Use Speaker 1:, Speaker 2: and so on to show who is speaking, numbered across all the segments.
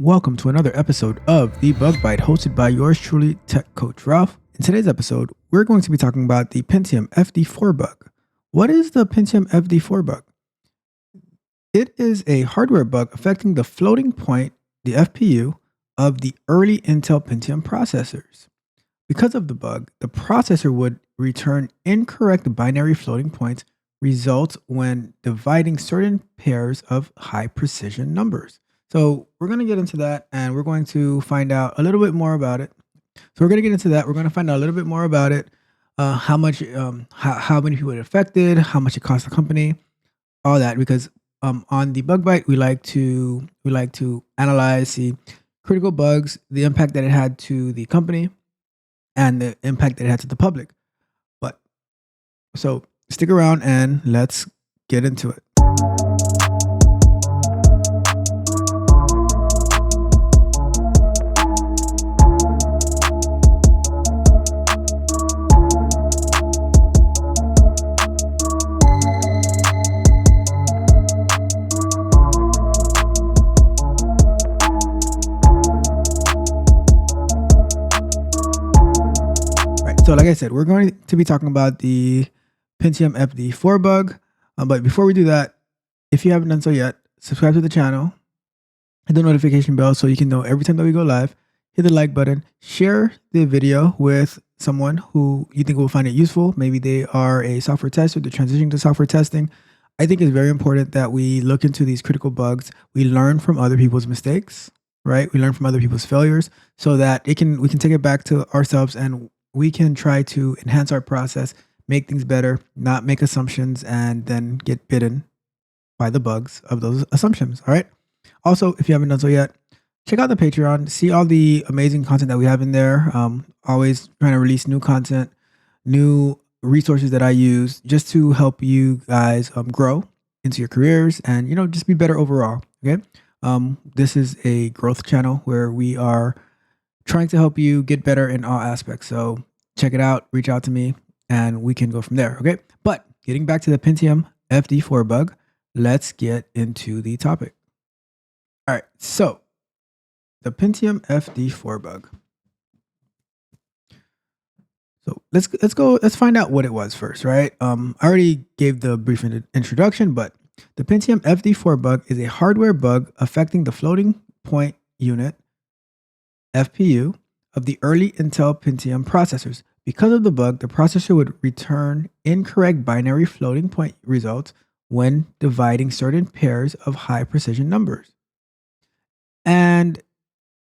Speaker 1: Welcome to another episode of The Bug Bite, hosted by yours truly, Tech Coach Ralph. In today's episode, we're going to be talking about the Pentium FD4 bug. What is the Pentium FD4 bug? It is a hardware bug affecting the floating point, the FPU, of the early Intel Pentium processors. Because of the bug, the processor would return incorrect binary floating points, results when dividing certain pairs of high precision numbers. So we're going to get into that and we're going to find out a little bit more about it. So we're going to get into that. We're going to find out a little bit more about it, how many people it affected, how much it cost the company, all that. Because on the Bug Bite, we like to analyze, see critical bugs, the impact that it had to the company, and the impact that it had to the public. But so stick around and let's get into it. So like I said, we're going to be talking about the Pentium FD4 bug. But before we do that, if you haven't done so yet, subscribe to the channel, hit the notification bell so you can know every time that we go live, hit the like button, share the video with someone who you think will find it useful. Maybe they are a software tester, they're transitioning to software testing. I think it's very important that we look into these critical bugs. We learn from other people's mistakes, right? We learn from other people's failures so that we can take it back to ourselves and we can try to enhance our process, make things better, not make assumptions, and then get bitten by the bugs of those assumptions. All right. Also, if you haven't done so yet, check out the Patreon, see all the amazing content that we have in there. Always trying to release new content, new resources that I use just to help you guys grow into your careers and, just be better overall. Okay. This is a growth channel where we are trying to help you get better in all aspects. So check it out, reach out to me, and we can go from there. Okay. But getting back to the Pentium FD4 bug, let's get into the topic. All right. So the Pentium FD4 bug. So let's find out what it was first, right? I already gave the brief introduction, but the Pentium FD4 bug is a hardware bug affecting the floating point unit, FPU, of the early Intel Pentium processors. Because of the bug, the processor would return incorrect binary floating point results when dividing certain pairs of high precision numbers. And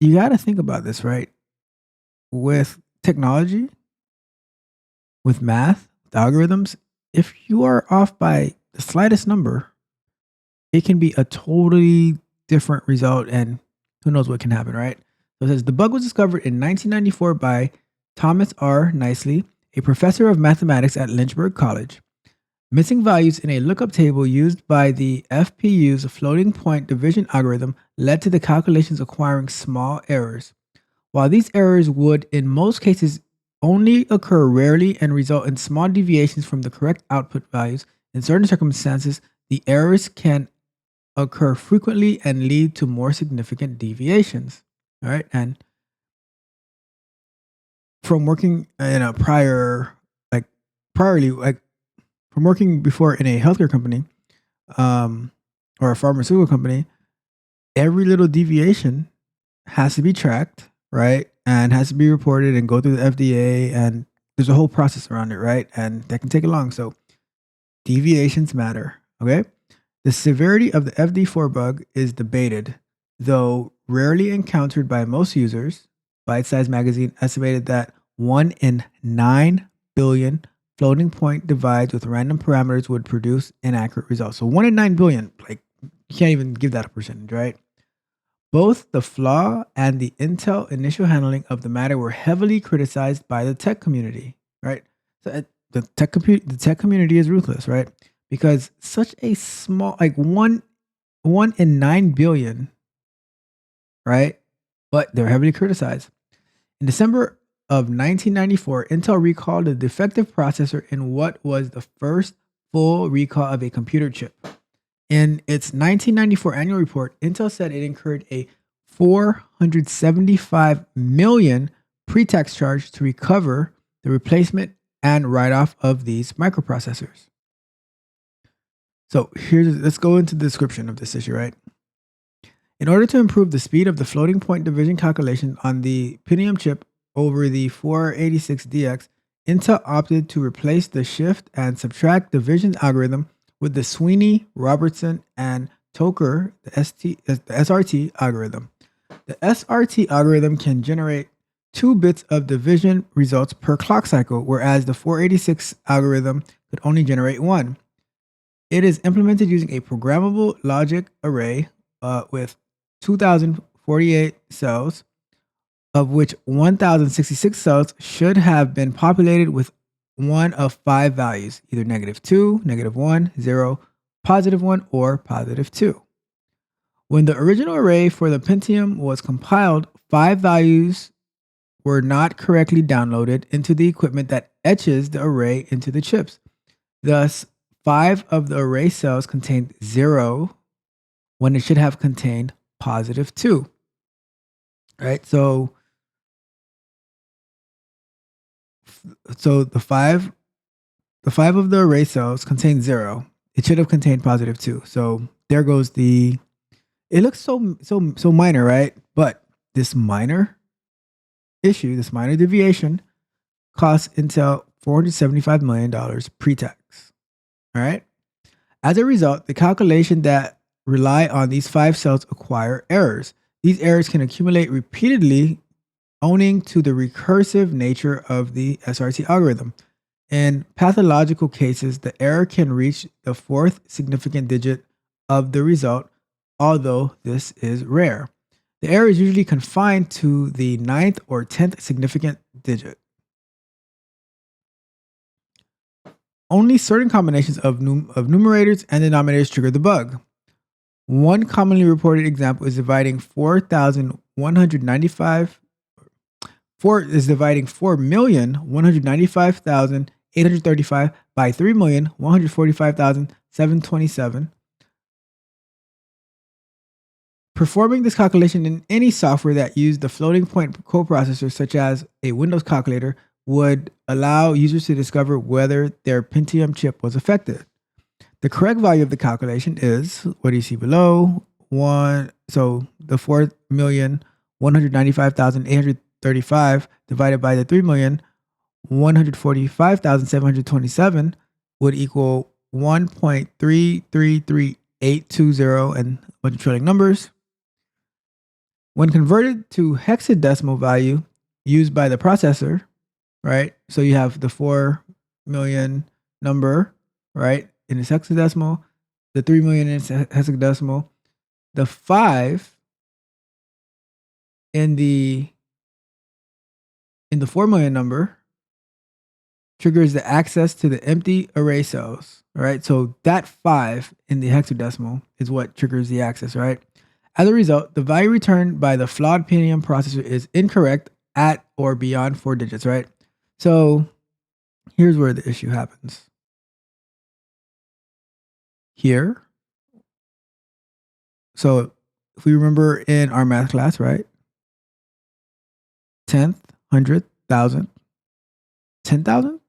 Speaker 1: you got to think about this, right? With technology, with math, with algorithms, if you are off by the slightest number, it can be a totally different result and who knows what can happen, right? So it says the bug was discovered in 1994 by Thomas R. Nicely, a professor of mathematics at Lynchburg College. Missing values in a lookup table used by the FPU's floating point division algorithm led to the calculations acquiring small errors. While these errors would, in most cases, only occur rarely and result in small deviations from the correct output values, in certain circumstances, the errors can occur frequently and lead to more significant deviations. All right. And from working in a from working before in a healthcare company, or a pharmaceutical company, every little deviation has to be tracked, right? And has to be reported and go through the FDA. And there's a whole process around it, right? And that can take long. So deviations matter. Okay. The severity of the FD4 bug is debated, though rarely encountered by most users. Bite Size Magazine estimated that 1 in 9 billion floating point divides with random parameters would produce inaccurate results. So 1 in 9 billion, like you can't even give that a percentage, right? Both the flaw and the Intel initial handling of the matter were heavily criticized by the tech community, right? So the tech community is ruthless, right? Because such a small, like 1 in 9 billion, right? But they're heavily criticized. In December of 1994, Intel recalled a defective processor in what was the first full recall of a computer chip. In its 1994 annual report, Intel said it incurred a $475 million pre-tax charge to recover the replacement and write-off of these microprocessors. So let's go into the description of this issue, right? In order to improve the speed of the floating point division calculation on the Pentium chip over the 486DX, Intel opted to replace the shift and subtract division algorithm with the Sweeney, Robertson, and Toker, the SRT algorithm. The SRT algorithm can generate 2 bits of division results per clock cycle, whereas the 486 algorithm could only generate 1. It is implemented using a programmable logic array with 2,048 cells, of which 1,066 cells should have been populated with one of 5 values, either -2, -1, 0, +1, or +2. When the original array for the Pentium was compiled, 5 values were not correctly downloaded into the equipment that etches the array into the chips. Thus, 5 of the array cells contained 0 when it should have contained +2. Right? So the 5 of the array cells contain 0. It should have contained +2. So there goes the. It looks so minor, right? But this minor issue, this minor deviation, costs Intel $475 million pre-tax. All right. As a result, the calculation that rely on these 5 cells acquire errors. These errors can accumulate repeatedly, owing to the recursive nature of the SRT algorithm. In pathological cases, the error can reach the 4th significant digit of the result, although this is rare. The error is usually confined to the 9th or 10th significant digit. Only certain combinations of numerators and denominators trigger the bug. One commonly reported example is dividing 4,195,835 by 3,145,727. Performing this calculation in any software that used the floating point coprocessor, such as a Windows calculator, would allow users to discover whether their Pentium chip was affected. The correct value of the calculation is what you see below. So the 4,195,835 divided by the 3,145,727 would equal 1.333820 and a bunch of trailing numbers. When converted to hexadecimal value used by the processor, right? So you have the 4 million number, right, in its hexadecimal, the 3 million in its hexadecimal, the 5 in the 4 million number triggers the access to the empty array cells, right? So that 5 in the hexadecimal is what triggers the access, right? As a result, the value returned by the flawed Pentium processor is incorrect at or beyond 4 digits, right? So here's where the issue happens. Here. So if we remember in our math class, right? 10th, 100th, 1,000, 10,000.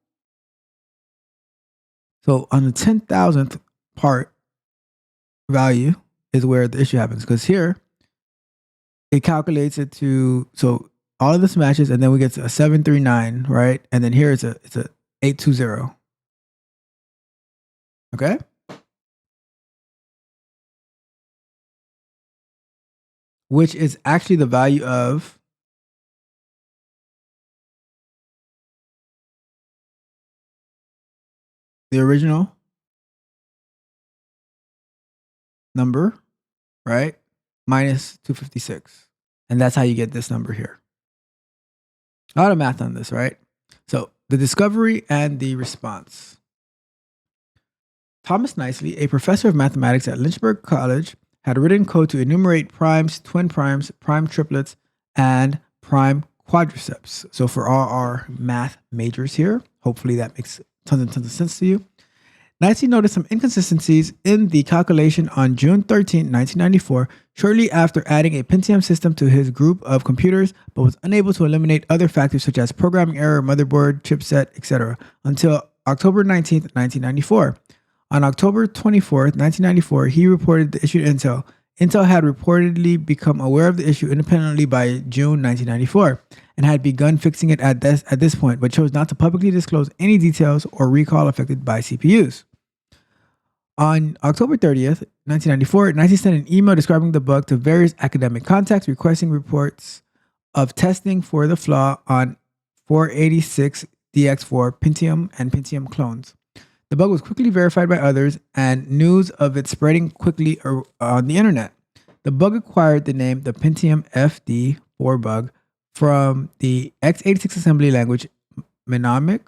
Speaker 1: So on the 10,000th part value is where the issue happens, because here it calculates it to, so all of this matches, and then we get to a 739, right? And then here it's a 820. Okay? Which is actually the value of the original number, right? Minus 256. And that's how you get this number here. A lot of math on this, right? So the discovery and the response. Thomas Nicely, a professor of mathematics at Lynchburg College, had written code to enumerate primes, twin primes, prime triplets, and prime quadriceps. So for all our math majors here, hopefully that makes tons and tons of sense to you. NICE noticed some inconsistencies in the calculation on June 13, 1994, shortly after adding a Pentium system to his group of computers, but was unable to eliminate other factors such as programming error, motherboard, chipset, etc., until October 19, 1994. On October 24, 1994, he reported the issue to Intel. Intel had reportedly become aware of the issue independently by June 1994 and had begun fixing it at this point, but chose not to publicly disclose any details or recall affected by CPUs. On October 30th, 1994, NICE sent an email describing the bug to various academic contacts requesting reports of testing for the flaw on 486 DX4 Pentium and Pentium clones. The bug was quickly verified by others, and news of it spreading quickly on the internet. The bug acquired the name the Pentium Fd4 Bug from the x86 assembly language mnemonic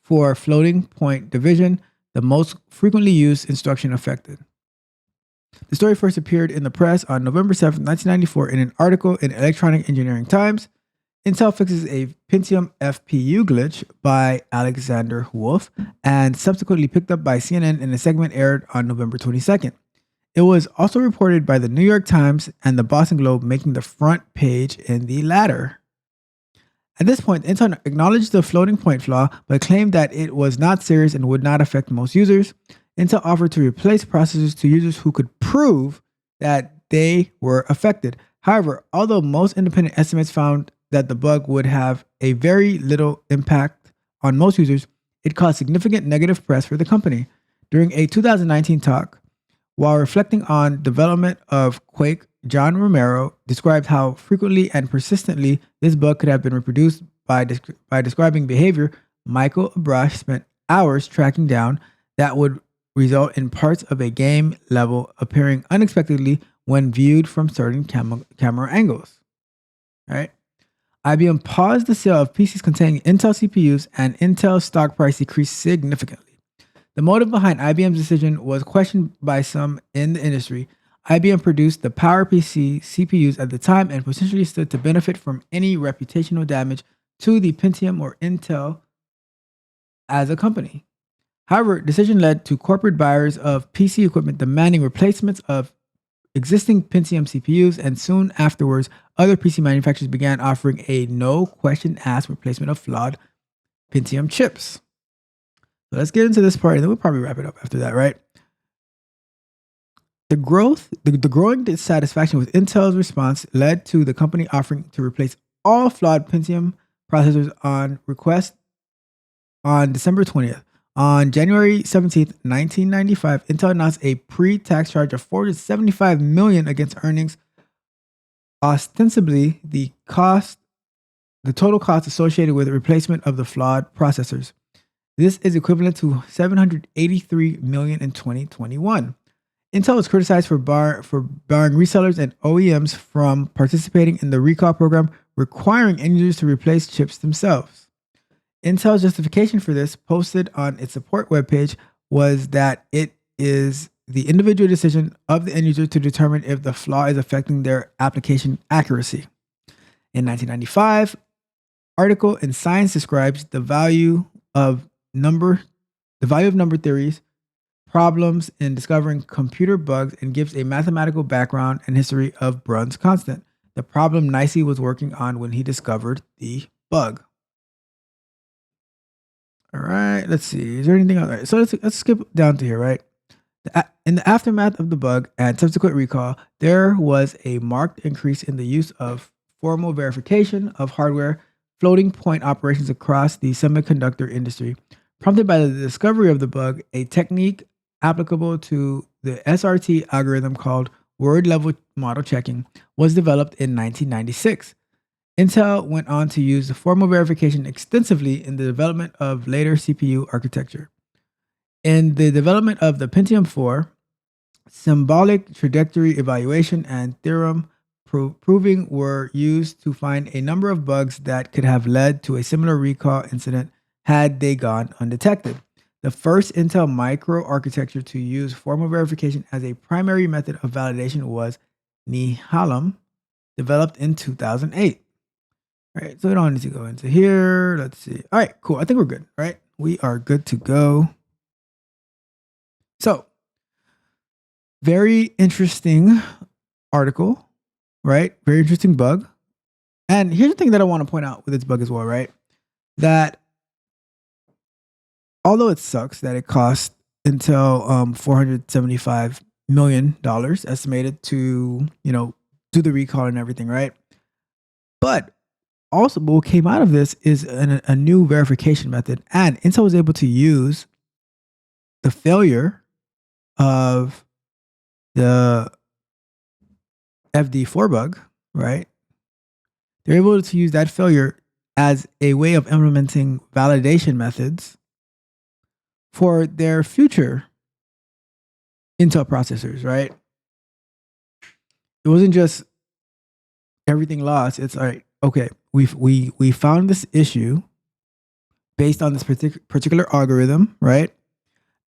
Speaker 1: for floating point division, the most frequently used instruction affected. The story first appeared in the press on November 7, 1994 in an article in Electronic Engineering Times. Intel fixes a Pentium FPU glitch by Alexander Wolf and subsequently picked up by CNN in a segment aired on November 22nd. It was also reported by the New York Times and the Boston Globe, making the front page in the latter. At this point, Intel acknowledged the floating point flaw, but claimed that it was not serious and would not affect most users. Intel offered to replace processors to users who could prove that they were affected. However, although most independent estimates found that the bug would have a very little impact on most users, it caused significant negative press for the company. During a 2019 talk, while reflecting on development of Quake, John Romero described how frequently and persistently this bug could have been reproduced by describing behavior Michael Abrash spent hours tracking down that would result in parts of a game level appearing unexpectedly when viewed from certain camera angles. All right. IBM paused the sale of PCs containing Intel CPUs, and Intel's stock price decreased significantly. The motive behind IBM's decision was questioned by some in the industry. IBM produced the PowerPC CPUs at the time and potentially stood to benefit from any reputational damage to the Pentium or Intel as a company. However, decision led to corporate buyers of PC equipment demanding replacements of existing Pentium CPUs, and soon afterwards, other PC manufacturers began offering a no-question-asked replacement of flawed Pentium chips. So let's get into this part, and then we'll probably wrap it up after that, right? The growing dissatisfaction with Intel's response led to the company offering to replace all flawed Pentium processors on request on December 20th. On January 17th, 1995, Intel announced a pre-tax charge of $475 million against earnings. Ostensibly, the total cost associated with the replacement of the flawed processors. This is equivalent to $783 million in 2021. Intel was criticized for barring resellers and OEMs from participating in the recall program, requiring end users to replace chips themselves. Intel's justification for this, posted on its support webpage, was that it is the individual decision of the end user to determine if the flaw is affecting their application accuracy. In 1995, article in Science describes the value of number theories, problems in discovering computer bugs, and gives a mathematical background and history of Brunn's constant, the problem NICE was working on when he discovered the bug. All right, let's see. Is there anything else? Right, so let's skip down to here, right? In the aftermath of the bug and subsequent recall, there was a marked increase in the use of formal verification of hardware floating point operations across the semiconductor industry. Prompted by the discovery of the bug, a technique applicable to the SRT algorithm called word level model checking was developed in 1996. Intel went on to use the formal verification extensively in the development of later CPU architecture. In the development of the Pentium 4, symbolic trajectory evaluation and theorem proving were used to find a number of bugs that could have led to a similar recall incident had they gone undetected. The first Intel microarchitecture to use formal verification as a primary method of validation was Nehalem, developed in 2008. All right, so we don't need to go into here. Let's see. All right, cool. I think we're good. All right. we are good to go. So, very interesting article, right? Very interesting bug. And here's the thing that I want to point out with this bug as well, right? That although it sucks that it cost Intel $475 million estimated to, do the recall and everything, right? But also what came out of this is a new verification method. And Intel was able to use the failure of the FD4 bug, right? They're able to use that failure as a way of implementing validation methods for their future Intel processors, right? It wasn't just everything lost. It's all right. Okay, we found this issue based on this particular algorithm, right?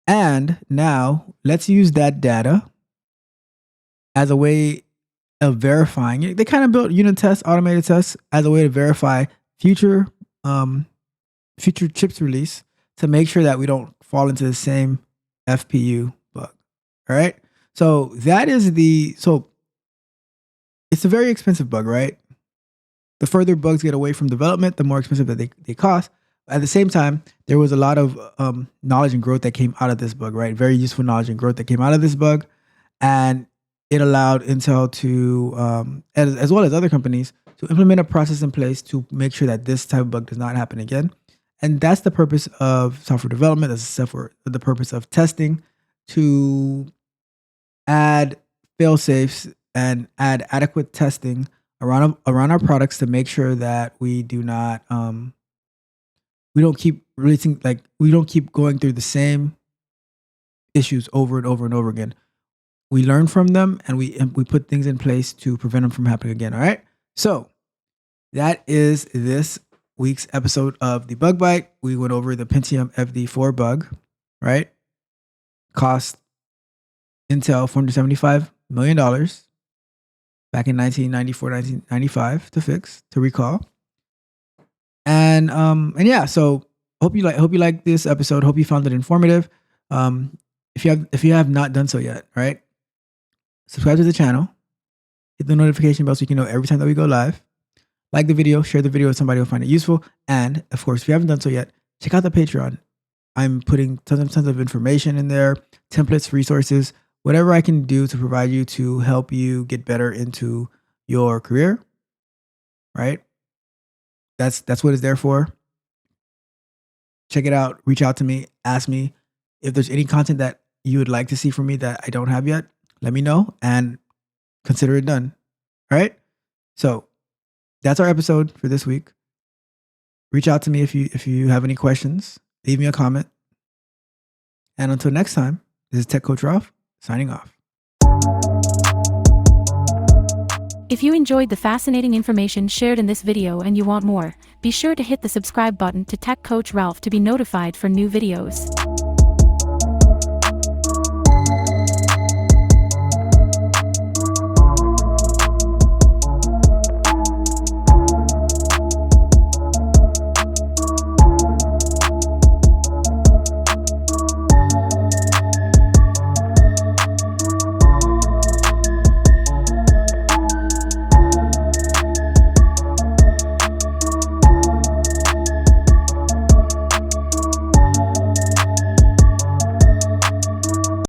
Speaker 1: And now let's use that data as a way of verifying it. They kind of built unit tests, automated tests as a way to verify future chips release to make sure that we don't fall into the same FPU bug. All right. So that is it's a very expensive bug, right? The further bugs get away from development, the more expensive that they cost. At the same time, there was a lot of knowledge and growth that came out of this bug, right? Very useful knowledge and growth that came out of this bug. And it allowed Intel to, as well as other companies, to implement a process in place to make sure that this type of bug does not happen again. And that's the purpose of software development. That's the purpose of testing, to add fail-safes and add adequate testing around our products to make sure that we do not, we don't keep releasing, we don't keep going through the same issues over and over and over again. We learn from them and we put things in place to prevent them from happening again. All right. So that is this week's episode of the Bug Bite. We went over the Pentium FD4 bug, right? Cost Intel $475 million back in 1994, 1995 to fix, to recall. And yeah, so hope you like this episode. Hope you found it informative. If you have not done so yet, right? Subscribe to the channel, hit the notification bell so you can know every time that we go live. Like the video, share the video with somebody who will find it useful. And of course, if you haven't done so yet, check out the Patreon. I'm putting tons of information in there, templates, resources, whatever I can do to provide you to help you get better into your career, right? That's what it's there for. Check it out. Reach out to me. Ask me if there's any content that you would like to see from me that I don't have yet. Let me know and consider it done. All right. So that's our episode for this week. Reach out to me if you have any questions. Leave me a comment. And until next time, this is Tech Coach Ralph signing off.
Speaker 2: If you enjoyed the fascinating information shared in this video and you want more, be sure to hit the subscribe button to Tech Coach Ralph to be notified for new videos.